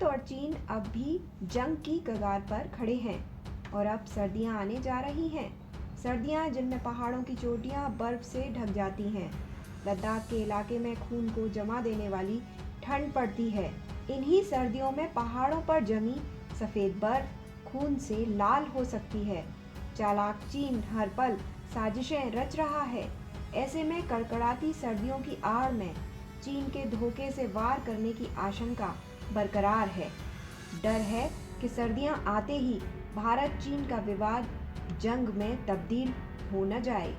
और चीन अब भी जंग की कगार पर खड़े हैं और अब सर्दियां आने जा रही हैं। सर्दियां जिनमें पहाड़ों की चोटियां बर्फ से ढक जाती हैं। लद्दाख के इलाके में खून को जमा देने वाली ठंड पड़ती है। इन्हीं सर्दियों में पहाड़ों पर जमी सफ़ेद बर्फ खून से लाल हो सकती है। चालाक चीन हर पल साजिशें रच रहा है। ऐसे में कड़कड़ाती सर्दियों की आड़ में चीन के धोखे से वार करने की आशंका बरकरार है। डर है कि सर्दियां आते ही भारत चीन का विवाद जंग में तब्दील हो न जाए।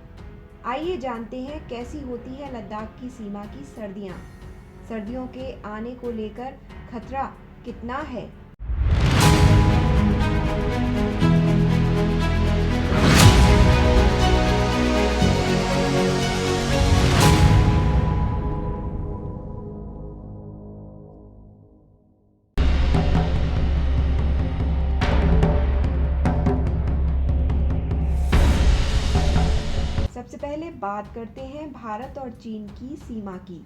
आइए जानते हैं कैसी होती है लद्दाख की सीमा की सर्दियां। सर्दियों के आने को लेकर खतरा कितना है? सबसे पहले बात करते हैं भारत और चीन की सीमा की।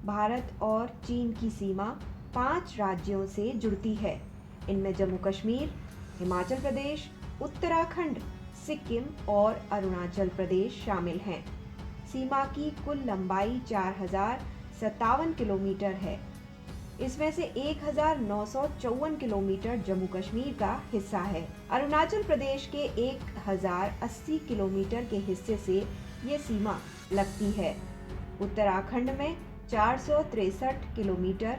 भारत और चीन की सीमा 5 राज्यों से जुड़ती है। इनमें जम्मू कश्मीर, हिमाचल प्रदेश, उत्तराखंड, सिक्किम और अरुणाचल प्रदेश शामिल हैं। सीमा की कुल लंबाई 4057 किलोमीटर है। इसमें से 1954 किलोमीटर जम्मू कश्मीर का हिस्सा है। अरुणाचल प्रदेश के 1080 किलोमीटर के हिस्से से ये सीमा लगती है। उत्तराखंड में 463 किलोमीटर,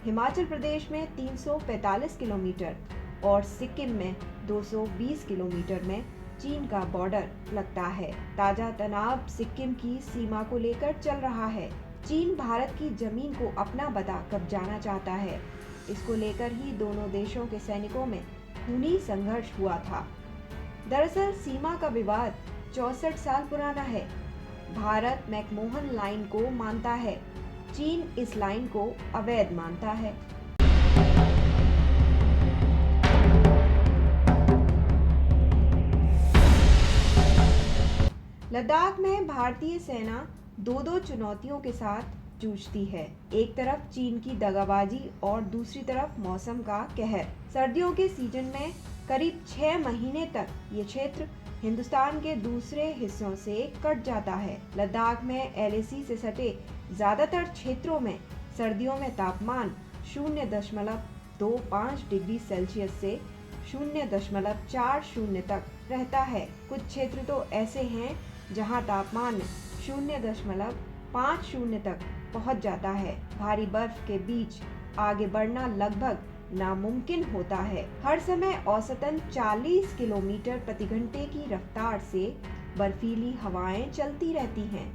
हिमाचल प्रदेश में 345 किलोमीटर और सिक्किम में 220 किलोमीटर में चीन का बॉर्डर लगता है। ताजा तनाव सिक्किम की सीमा को लेकर चल रहा है। चीन भारत की जमीन को अपना बता कब्जाना चाहता है। इसको लेकर ही दोनों देशों के सैनिकों में खूनी संघर्ष हुआ था। दरअसल सीमा का विवाद 64 साल पुराना है। भारत मैकमोहन लाइन को मानता है, चीन इस लाइन को अवैध मानता है। लद्दाख में भारतीय सेना दो चुनौतियों के साथ जूझती है। एक तरफ चीन की दगाबाजी और दूसरी तरफ मौसम का कहर। सर्दियों के सीजन में करीब 6 महीने तक ये क्षेत्र हिंदुस्तान के दूसरे हिस्सों से कट जाता है। लद्दाख में LAC से सटे ज्यादातर क्षेत्रों में सर्दियों में तापमान 0.25 डिग्री सेल्सियस से 0.40 तक रहता है। कुछ क्षेत्र तो ऐसे हैं जहां तापमान 0.50 तक पहुंच जाता है। भारी बर्फ के बीच आगे बढ़ना लगभग नामुमकिन होता है। हर समय औसतन 40 किलोमीटर प्रति घंटे की रफ्तार से बर्फीली हवाएं चलती रहती हैं।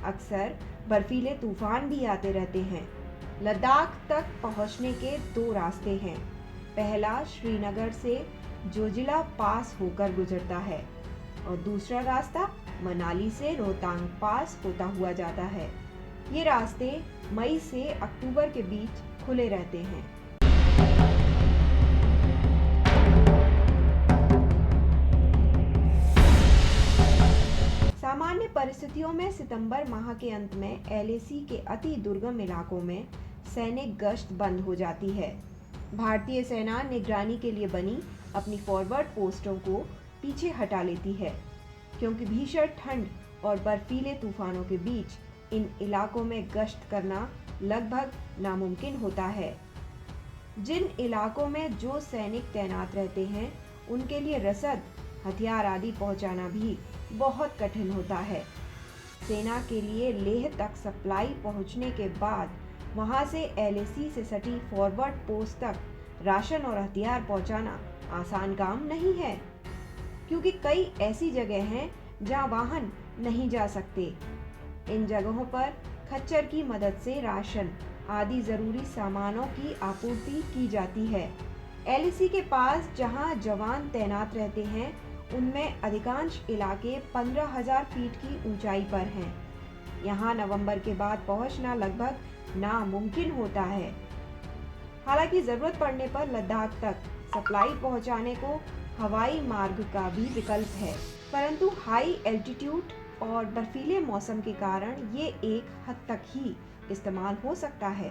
अक्सर बर्फीले तूफान भी आते रहते हैं। लद्दाख तक पहुंचने के 2 रास्ते हैं। पहला श्रीनगर से जोजिला पास होकर गुजरता है और दूसरा रास्ता मनाली से रोहतांग पास होता हुआ जाता है। ये रास्ते मई से अक्टूबर के बीच खुले रहते हैं। सामान्य परिस्थितियों में सितंबर माह के अंत में LAC के अति दुर्गम इलाकों में सैनिक गश्त बंद हो जाती है। भारतीय सेना निगरानी के लिए बनी अपनी फॉरवर्ड पोस्टों को पीछे हटा लेती है, क्योंकि भीषण ठंड और बर्फीले तूफानों के बीच इन इलाकों में गश्त करना लगभग नामुमकिन होता है। जिन इलाकों में जो सैनिक तैनात रहते हैं, उनके लिए रसद, हथियार आदि पहुंचाना भी बहुत कठिन होता है। सेना के लिए लेह तक सप्लाई पहुंचने के बाद वहां से LAC से सटी फॉरवर्ड पोस्ट तक राशन और हथियार पहुंचाना आसान काम नहीं है, क्योंकि कई ऐसी जगह हैं जहां वाहन नहीं जा सकते। इन जगहों पर खच्चर की मदद से राशन आदि जरूरी सामानों की आपूर्ति की जाती है। LAC के पास जहां जवान तैनात रहते हैं, उनमें अधिकांश इलाके 15,000 फीट की ऊंचाई पर हैं। यहां नवंबर के बाद पहुंचना लगभग नामुमकिन होता है। हालांकि जरूरत पड़ने पर लद्दाख तक सप्लाई पहुंचाने को हवाई मार्ग का भी विकल्प है, परंतु हाई एल्टीट्यूड और बर्फीले मौसम के कारण ये एक हद तक ही इस्तेमाल हो सकता है।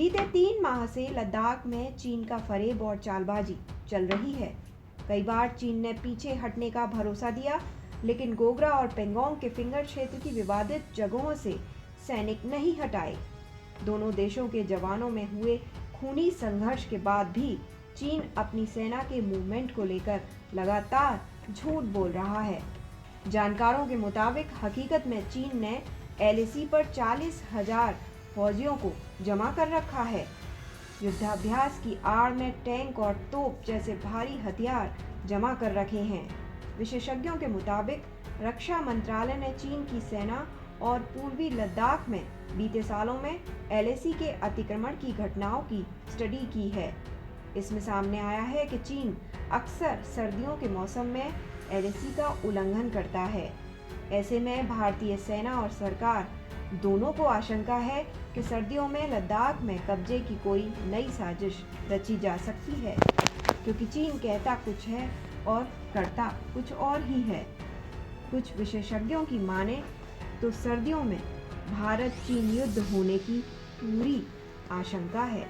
बीते 3 माह से लद्दाख में चीन का फरेब और चालबाजी चल रही है। कई बार चीन ने पीछे हटने का भरोसा दिया, लेकिन गोगरा और पेंगोंग के फिंगर क्षेत्र की विवादित जगहों से सैनिक नहीं हटाए। दोनों देशों के जवानों में हुए खूनी संघर्ष के बाद भी चीन अपनी सेना के मूवमेंट को लेकर लगातार झूठ बोल रहा है। जानकारों के मुताबिक हकीकत में चीन ने एलएसी पर 40,000 फौजियों को जमा कर रखा है। युद्धाभ्यास की आड़ में टैंक और तोप जैसे भारी हथियार जमा कर रखे हैं। विशेषज्ञों के मुताबिक रक्षा मंत्रालय ने चीन की सेना और पूर्वी लद्दाख में बीते सालों में एलएसी के अतिक्रमण की घटनाओं की स्टडी की है। इसमें सामने आया है कि चीन अक्सर सर्दियों के मौसम में एलएसी का उल्लंघन करता है। ऐसे में भारतीय सेना और सरकार दोनों को आशंका है कि सर्दियों में लद्दाख में कब्जे की कोई नई साजिश रची जा सकती है, क्योंकि चीन कहता कुछ है और करता कुछ और ही है। कुछ विशेषज्ञों की माने तो सर्दियों में भारत चीन युद्ध होने की पूरी आशंका है।